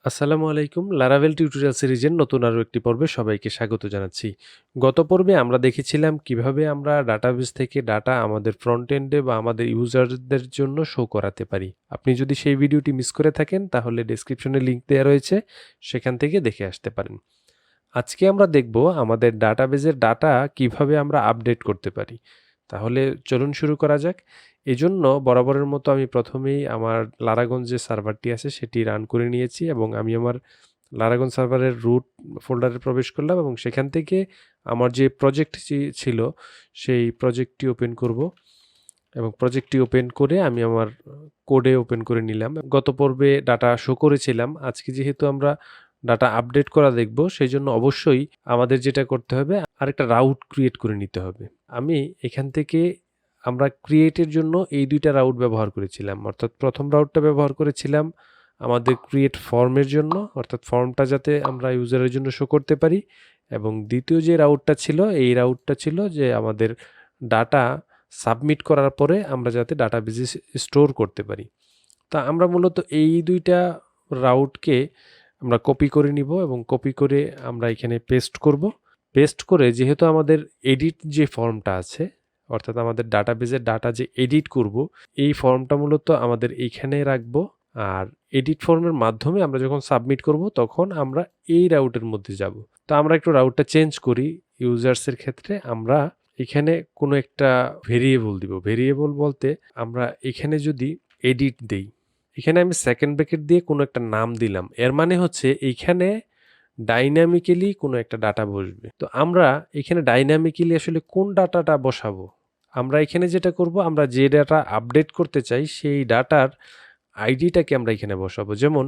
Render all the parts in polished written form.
আসসালামু আলাইকুম। Laravel tutorial সিরিজের নতুন আরো একটি পর্বে সবাইকে স্বাগত জানাচ্ছি। গত পর্বে আমরা দেখেছিলাম কিভাবে আমরা ডাটাবেস থেকে ডাটা আমাদের ফ্রন্ট এন্ডে বা আমাদের ইউজারদের জন্য শো করাতে পারি। আপনি যদি সেই ভিডিওটি মিস করে থাকেন তাহলে ডেসক্রিপশনে লিংক দেওয়া রয়েছে, সেখান থেকে দেখে আসতে পারেন। আজকে আমরা দেখব আমাদের ডাটাবেজের ডাটা কিভাবে আমরা আপডেট করতে পারি। তাহলে চলুন শুরু করা যাক। এজন্য বরাবরের মতো আমি প্রথমেই আমার লারাগন যে সার্ভারটি আছে সেটি রান করে নিয়েছি এবং আমি আমার লারাগন সার্ভারের রুট ফোল্ডারে প্রবেশ করলাম এবং সেখান থেকে আমার যে প্রজেক্টটি ছিল সেই প্রজেক্টটি ওপেন করব এবং প্রজেক্টটি ওপেন করে আমি আমার কোডে ওপেন করে নিলাম। গত পর্বে ডাটা শো করেছিলাম, আজকে যেহেতু আমরা ডাটা আপডেট করা দেখব সেই জন্য অবশ্যই আমাদের যেটা করতে হবে আরেকটা রাউট ক্রিয়েট করে নিতে হবে। আমি এখান থেকে আমরা ক্রিয়েটের জন্য এই দুইটা রাউট ব্যবহার করেছিলাম, অর্থাৎ প্রথম রাউটটা ব্যবহার করেছিলাম আমাদের ক্রিয়েট ফর্মের জন্য, অর্থাৎ ফর্মটা যাতে আমরা ইউজারের জন্য শো করতে পারি, এবং দ্বিতীয় যে রাউটটা ছিল এই রাউটটা ছিল যে আমাদের ডাটা সাবমিট করার পরে আমরা যাতে ডাটাবেজে স্টোর করতে পারি। তা আমরা মূলত এই দুইটা রাউটকে আমরা কপি করে নিব এবং কপি করে আমরা এখানে পেস্ট করব। পেস্ট করে যেহেতু আমাদের এডিট যে ফর্মটা আছে, অর্থাৎ আমাদের ডাটাবেজের ডাটা যে এডিট করব, এই ফর্মটা মূলত আমাদের এইখানে রাখবো। আর এডিট ফর্মের মাধ্যমে আমরা যখন সাবমিট করব তখন আমরা এই রাউটের মধ্যে যাব। তো আমরা একটু রাউটটা চেঞ্জ করি। ইউজার্সের ক্ষেত্রে আমরা এখানে কোনো একটা ভেরিয়েবল দিব। ভেরিয়েবল বলতে আমরা এখানে যদি এডিট দেই, এখানে আমি সেকেন্ড ব্র্যাকেট দিয়ে কোনো একটা নাম দিলাম, এর মানে হচ্ছে এইখানে ডাইনামিক্যালি কোনো একটা ডাটা বসবে। তো আমরা এখানে ডাইনামিক্যালি আসলে কোন ডাটাটা বসাবো, আমরা এখানে যেটা করব, আমরা যে ডাটা আপডেট করতে চাই সেই ডাটার আইডিটাকে আমরা এখানে বসাবো। যেমন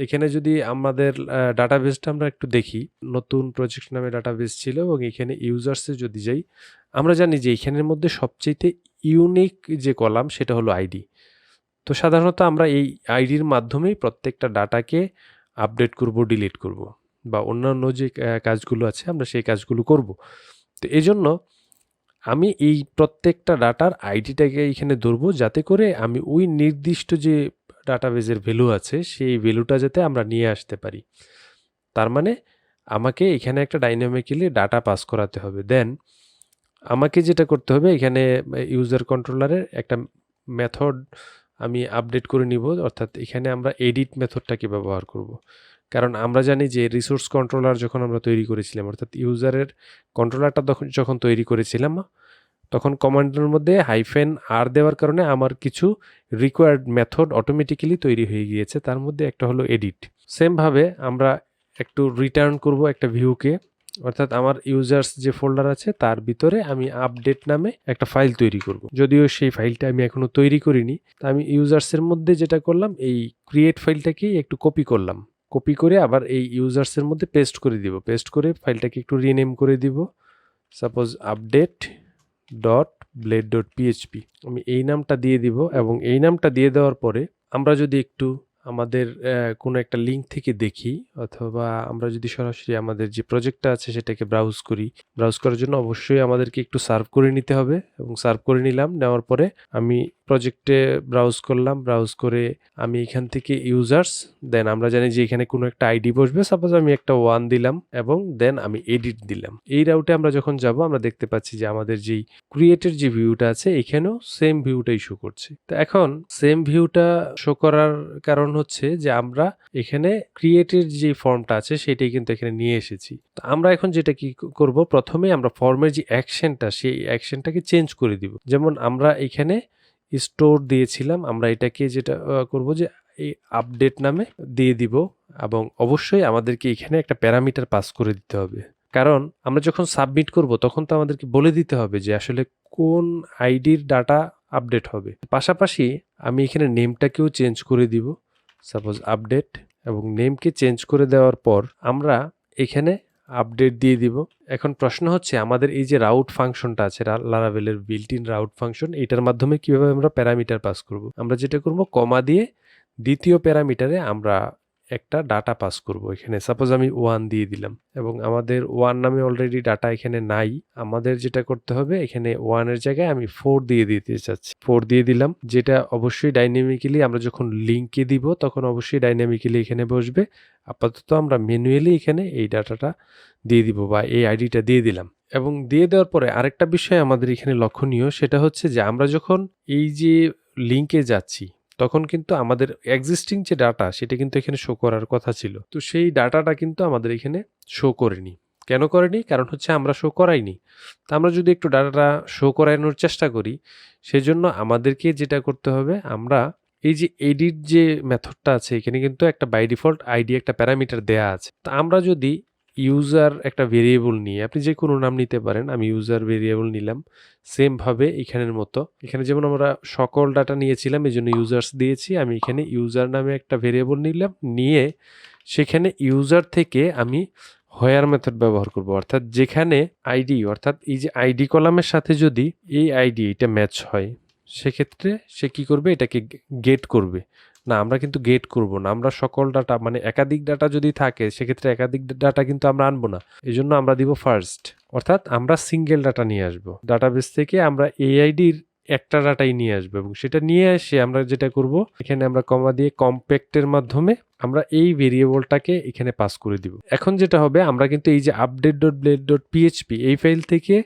এখানে যদি আমাদের ডাটাবেসটা আমরা একটু দেখি, নতুন প্রজেক্ট নামে ডাটাবেস ছিল এবং এখানে ইউজার্সে যদি যাই, আমরা জানি যে এখানের মধ্যে সবচেয়ে ইউনিক যে কলাম সেটা হলো আইডি। তো সাধারণত আমরা এই আইডির মাধ্যমেই প্রত্যেকটা ডাটাকে আপডেট করব, ডিলিট করব, বা অন্যান্য যে কাজগুলো আছে আমরা সেই কাজগুলো করব। তো এজন্য আমি এই প্রত্যেকটা ডাটার আইডিটাকে এখানে ধরবো, যাতে করে আমি ওই নির্দিষ্ট যে ডাটাবেজের ভ্যালু আছে সেই ভ্যালুটা যাতে আমরা নিয়ে আসতে পারি। তার মানে আমাকে এখানে একটা ডাইনামিক্যালি ডাটা পাস করাতে হবে। দেন আমাকে যেটা করতে হবে, এখানে ইউজার কন্ট্রোলারের একটা মেথড আমি আপডেট করে নিব, অর্থাৎ এখানে আমরা এডিট মেথডটাকে ব্যবহার করব। কারণ আমরা জানি যে রিসোর্স কন্ট্রোলার যখন আমরা তৈরি করেছিলাম, অর্থাৎ ইউজারের কন্ট্রোলারটা যখন তৈরি করেছিলাম, তখন কমান্ডের মধ্যে হাইফেন আর দেওয়ার কারণে আমার কিছু রিকোয়ার্ড মেথড অটোমেটিক্যালি তৈরি হয়ে গিয়েছে, তার মধ্যে একটা হলো এডিট। সেমভাবে আমরা একটু রিটার্ন করব একটা ভিউকে, অর্থাৎ আমার ইউজার্স যে ফোল্ডার আছে তার ভিতরে আমি আপডেট নামে একটা ফাইল তৈরি করব। যদিও সেই ফাইলটা আমি এখনো তৈরি করিনি, তা আমি ইউজার্সের মধ্যে যেটা করলাম, এই ক্রিয়েট ফাইলটাকেই একটু কপি করলাম, কপি করে আবার এই ইউজার্সের মধ্যে পেস্ট করে দিব। পেস্ট করে ফাইলটাকে একটু রিনেম করে দিব, suppose update dot blade dot PHP, আমি এই নামটা দিয়ে দিব। এবং এই নামটা দিয়ে দেওয়ার পরে আমরা যদি একটু আমাদের কোনো একটা লিঙ্ক থেকে দেখি, অথবা আমরা যদি সরাসরি আমাদের যে প্রজেক্টটা আছে সেটাকে ব্রাউজ করি, ব্রাউজ করার জন্য অবশ্যই আমাদেরকে একটু সার্ভ করে নিতে হবে, এবং সার্ভ করে নিলাম। নেওয়ার পরে আমি প্রজেক্টে ব্রাউজ করলাম, ব্রাউজ করে আমি এখান থেকে ইউজার্স, দেন আমরা জানি যে এখানে কোনো একটা আইডি বসবে, সাপোজ আমি একটা 1 দিলাম, এবং দেন আমি এডিট দিলাম। এই রাউটে আমরা যখন যাব আমরা দেখতে পাচ্ছি যে আমাদের যেই ক্রিয়েটের যে ভিউটা আছে এখানেও সেম ভিউটাই শো করছে। তো এখন সেম ভিউটা শো করার কারণ হচ্ছে যে আমরা এখানে ক্রিয়েটের যে ফর্মটা আছে সেটাই কিন্তু এখানে নিয়ে এসেছি। তো আমরা এখন যেটা কি করব, প্রথমে আমরা ফর্মের যে অ্যাকশনটা সেই অ্যাকশনটাকে চেঞ্জ করে দিব। যেমন আমরা এখানে স্টোর দিয়েছিলাম, আমরা এটাকে যেটা করব যে এই আপডেট নামে দিয়ে দিব, এবং অবশ্যই আমাদেরকে এখানে একটা প্যারামিটার পাস করে দিতে হবে। কারণ আমরা যখন সাবমিট করব তখন তো আমাদেরকে বলে দিতে হবে যে আসলে কোন আইডির ডাটা আপডেট হবে। পাশাপাশি আমি এখানে নেমটাকেও চেঞ্জ করে দিব, সাপোজ আপডেট, এবং নেমকে চেঞ্জ করে দেওয়ার পর আমরা এখানে আপডেট দিয়ে দিব। এখন প্রশ্ন হচ্ছে আমাদের এই যে রাউট ফাংশনটা আছে, লারাভেলের বিল্ট ইন রাউট ফাংশন, এটার মাধ্যমে কিভাবে আমরা প্যারামিটার পাস করব। আমরা যেটা করব, কমা দিয়ে দ্বিতীয় প্যারামিটারে আমরা একটা ডাটা পাস করব। এখানে সাপোজ আমি 1 দিয়ে দিলাম এবং আমাদের 1 নামে অলরেডি ডাটা এখানে নাই। আমাদের যেটা করতে হবে এখানে 1 এর জায়গায় আমি 4 দিয়ে দিতে চাচ্ছি। 4 দিয়ে দিলাম, যেটা অবশ্যই ডাইনামিক্যালি আমরা যখন লিঙ্কে দিব তখন অবশ্যই ডাইনামিক্যালি এখানে বসবে। আপাতত আমরা ম্যানুয়ালি এখানে এই ডাটাটা দিয়ে দিব বা এই আইডিটা দিয়ে দিলাম। এবং দিয়ে দেওয়ার পরে আরেকটা বিষয় আমাদের এখানে লক্ষণীয়, সেটা হচ্ছে যে আমরা যখন এই যে লিঙ্কে যাচ্ছি তখন কিন্তু আমাদের এক্সিস্টিং যে ডাটা সেটা কিন্তু এখানে শো করার কথা ছিল, তো সেই ডাটাটা কিন্তু আমাদের এখানে শো করেনি। কেন করেনি? কারণ হচ্ছে আমরা শো করাইনি। তা আমরা যদি একটু ডাটাটা শো করানোর চেষ্টা করি, সেজন্য আমাদেরকে যেটা করতে হবে, আমরা এই যে এডিট যে মেথডটা আছে এখানে কিন্তু একটা বাই ডিফল্ট আইডি একটা প্যারামিটার দেয়া আছে। তা আমরা যদি ইউজার একটা ভেরিয়েবল নিয়ে, আপনি যে কোনো নাম নিতে পারেন, আমি ইউজার ভেরিয়েবল নিলাম সেমভাবে এখানের মতো। এখানে যেমন আমরা সকল ডাটা নিয়েছিলাম এই জন্য ইউজার্স দিয়েছি, আমি এখানে ইউজার নামে একটা ভেরিয়েবল নিলাম, নিয়ে সেখানে ইউজার থেকে আমি হোয়ার মেথড ব্যবহার করব, অর্থাৎ যেখানে আইডি, অর্থাৎ এই যে আইডি কলামের সাথে যদি এই আইডি এটা ম্যাচ হয় সেক্ষেত্রে সে কি করবে, এটাকে গেট করবে। না, আমরা কিন্তু গেট করব না, আমরা সকল ডাটা মানে একাধিক ডাটা যদি থাকে সেক্ষেত্রে একাধিক ডাটা কিন্তু আমরা আনবো না, এই জন্য আমরা দিব ফার্স্ট, অর্থাৎ আমরা সিঙ্গেল ডাটা নিয়ে আসবো। ডাটাবেস থেকে আমরা এই আইডির একটা ডাটাই নিয়ে আসবো এবং সেটা নিয়ে এসে আমরা যেটা করব, এখানে আমরা কমা দিয়ে কম্প্যাক্টের মাধ্যমে আমরা এই ভেরিয়েবলটাকে এখানে পাস করে দিব। এখন যেটা হবে, আমরা কিন্তু এই যে update.blade.php এই ফাইল থেকে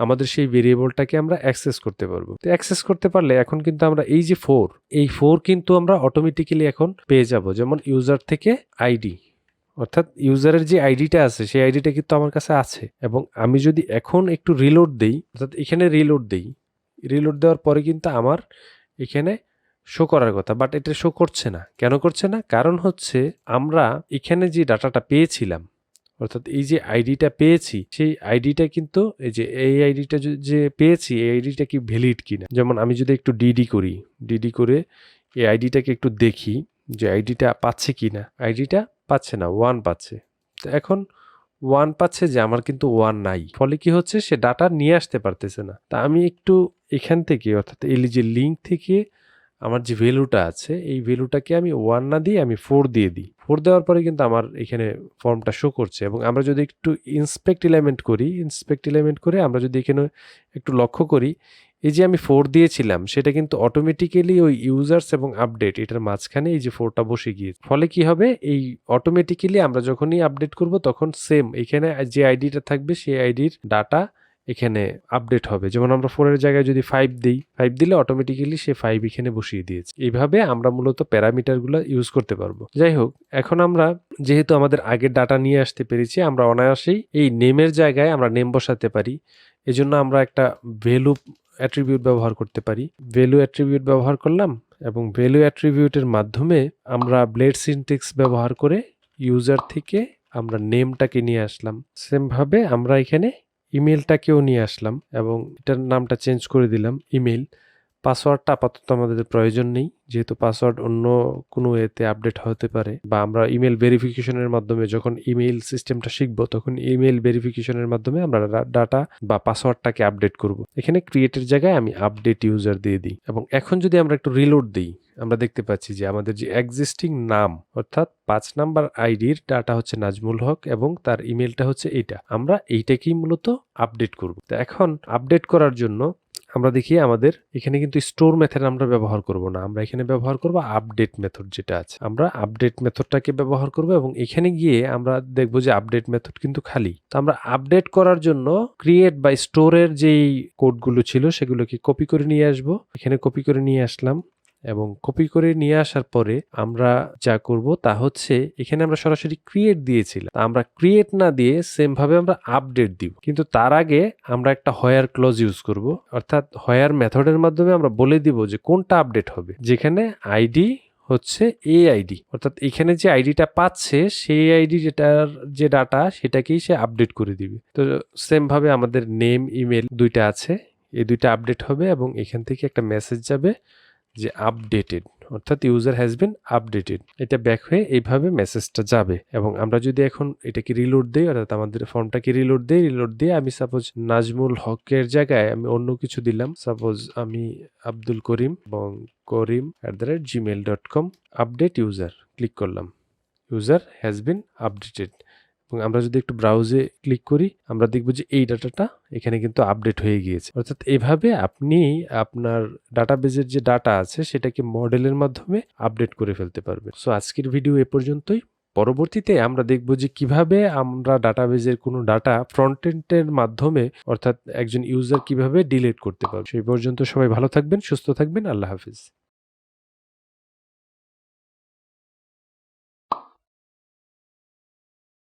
আমাদের সেই ভেরিয়েবলটাকে আমরা অ্যাক্সেস করতে পারবো। তো অ্যাক্সেস করতে পারলে এখন কিন্তু আমরা এই যে 4, এই 4 কিন্তু আমরা অটোমেটিক্যালি এখন পেয়ে যাব, যেমন ইউজার থেকে আইডি, অর্থাৎ ইউজারের যে আইডিটা আছে সেই আইডিটা কিন্তু আমার কাছে আছে। এবং আমি যদি এখন একটু রিলোড দেই, অর্থাৎ এখানে রিলোড দেই, রিলোড দেওয়ার পরে কিন্তু আমার এখানে শো করার কথা, বাট এটা শো করছে না। কেন করছে না? কারণ হচ্ছে আমরা এখানে যে ডাটাটা পেয়েছিলাম, অর্থাৎ এই যে আইডিটা পেয়েছি সেই আইডিটা কিন্তু এই যে এই আইডিটা যে পেয়েছি এই আইডিটা কি ভ্যালিড কিনা। যেমন আমি যদি একটু ডিডি করি, ডিডি করে এই আইডিটাকে একটু দেখি যে আইডিটা পাচ্ছে কিনা, আইডিটা পাচ্ছে না, 1 পাচ্ছে। তো এখন 1 পাচ্ছে যে আমার কিন্তু 1 নাই, ফলে কি হচ্ছে, সে ডাটা নিয়ে আসতে পারতেছে না। তা আমি একটু এখান থেকে, অর্থাৎ এই যে লিঙ্ক থেকে আমার যে ভ্যালুটা আছে এই ভ্যালুটাকে আমি 1 না দিয়ে আমি 4 দিয়ে দিই। 4 দেওয়ার পরে কিন্তু আমার এখানে ফর্মটা শো করছে। এবং আমরা যদি একটু ইন্সপেক্ট এলিমেন্ট করি, ইন্সপেক্ট এলিমেন্ট করে আমরা যদি এখানে একটু লক্ষ্য করি, এই যে আমি 4 দিয়েছিলাম সেটা কিন্তু অটোমেটিক্যালি ওই ইউজার্স এবং আপডেট এটার মাঝখানে এই যে 4টা বসে গিয়েছে। ফলে কি হবে, এই অটোমেটিক্যালি আমরা যখনই আপডেট করব তখন সেম এখানে যে আইডিটা থাকবে সেই আইডির ডাটা এখানে আপডেট হবে। যেমন আমরা 4 এর জায়গায় যদি 5 দিই, 5 দিলে অটোমেটিক্যালি সে 5 এখানে বসিয়ে দিয়েছে। এইভাবে আমরা মূলত প্যারামিটারগুলো ইউজ করতে পারবো। যাই হোক, এখন আমরা যেহেতু আমাদের আগের ডাটা নিয়ে আসতে পেরেছি, আমরা অনায়াসেই এই নেমের জায়গায় আমরা নেম বসাতে পারি। এজন্য আমরা একটা ভ্যালু অ্যাট্রিবিউট ব্যবহার করতে পারি। ভ্যালু অ্যাট্রিবিউট ব্যবহার করলাম এবং ভ্যালু অ্যাট্রিবিউটের মাধ্যমে আমরা ব্লেড সিনট্যাক্স ব্যবহার করে ইউজার থেকে আমরা নেমটাকে নিয়ে আসলাম। সেমভাবে আমরা এখানে ইমেলটাকেও নিয়ে আসলাম এবং এটার নামটা চেঞ্জ করে দিলাম ইমেল। পাসওয়ার্ডটা আপাতত আমাদের প্রয়োজন নেই, যেহেতু পাসওয়ার্ড অন্য কোনো এতে আপডেট হতে পারে, বা আমরা ইমেল ভেরিফিকেশনের মাধ্যমে যখন ইমেল সিস্টেমটা শিখব তখন ইমেল ভেরিফিকেশনের মাধ্যমে আমরা ডাটা বা পাসওয়ার্ডটাকে আপডেট করব। এখানে ক্রিয়েটের জায়গায় আমি আপডেট ইউজার দিয়ে দিই এবং এখন যদি আমরা একটু রিলোড দিই, আমরা দেখতে পাচ্ছি যে আমাদের যে এক্সিস্টিং নাম, অর্থাৎ 5 নাম্বার আইডির ডাটা হচ্ছে নাজমুল হক এবং তার ইমেলটা হচ্ছে এইটা। আমরা এইটাকেই মূলত আপডেট করব। তো এখন আপডেট করার জন্য আমরা দেখি আমাদের এখানে কিন্তু স্টোর মেথড আমরা ব্যবহার করব না, আমরা এখানে ব্যবহার করব আপডেট মেথড যেটা আছে। আমরা আপডেট মেথডটাকে ব্যবহার করব এবং এখানে গিয়ে আমরা দেখব যে আপডেট মেথড কিন্তু খালি। তো আমরা আপডেট করার জন্য ক্রিয়েট বা স্টোরের যেই কোডগুলো ছিল সেগুলোকে কপি করে নিয়ে আসব। এখানে কপি করে নিয়ে আসলাম এবং কপি করে নিয়ে আসার পরে আমরা যা করব তা হচ্ছে, এখানে আমরা সরাসরি ক্রিয়েট দিয়েছিলাম, আমরা ক্রিয়েট না দিয়ে সেম ভাবে আমরা আপডেট দিব। কিন্তু তার আগে আমরা একটা হোয়ার ক্লজ ইউজ করব, অর্থাৎ হোয়ার মেথডের মাধ্যমে আমরা বলে দিব যে কোনটা আপডেট হবে, যেখানে আইডি হচ্ছে এই আইডি, অর্থাৎ এখানে যে আইডিটা পাচ্ছে সেই আইডি যেটার যে ডাটা সেটাকেই সে আপডেট করে দিবে। তো সেম ভাবে আমাদের নেম ইমেল দুইটা আছে, এই দুইটা আপডেট হবে এবং এখান থেকে একটা মেসেজ যাবে যে আপডেটেড, অর্থাৎ ইউজার হ্যাজ বিন আপডেটেড। এটা ব্যাক হয়ে এইভাবে মেসেজটা যাবে। এবং আমরা যদি এখন এটাকে রিলোড দেই, অর্থাৎ আমাদের ফর্মটাকে রিলোড দেই, রিলোড দিয়ে আমি সাপোজ নাজমুল হকের জায়গায় আমি অন্য কিছু দিলাম, সাপোজ আমি আব্দুল করিম এবং করিম@gmail.com আপডেট ইউজার ক্লিক করলাম। User has been updated. এবং আমরা যদি একটু ব্রাউজে ক্লিক করি আমরা দেখব যে এই ডাটাটা এখানে কিন্তু আপডেট হয়ে গিয়েছে। অর্থাৎ এভাবে আপনি আপনার ডাটাবেজের যে ডাটা আছে সেটাকে মডেলের মাধ্যমে আপডেট করে ফেলতে পারবেন। সো আজকের ভিডিও এ পর্যন্তই। পরবর্তীতে আমরা দেখব যে কিভাবে আমরা ডাটাবেজের কোনো ডাটা ফ্রন্ট এন্ডের মাধ্যমে অর্থাৎ একজন ইউজার কিভাবে ডিলিট করতে পারবে। সেই পর্যন্ত সবাই ভালো থাকবেন, সুস্থ থাকবেন। আল্লাহ হাফিজ।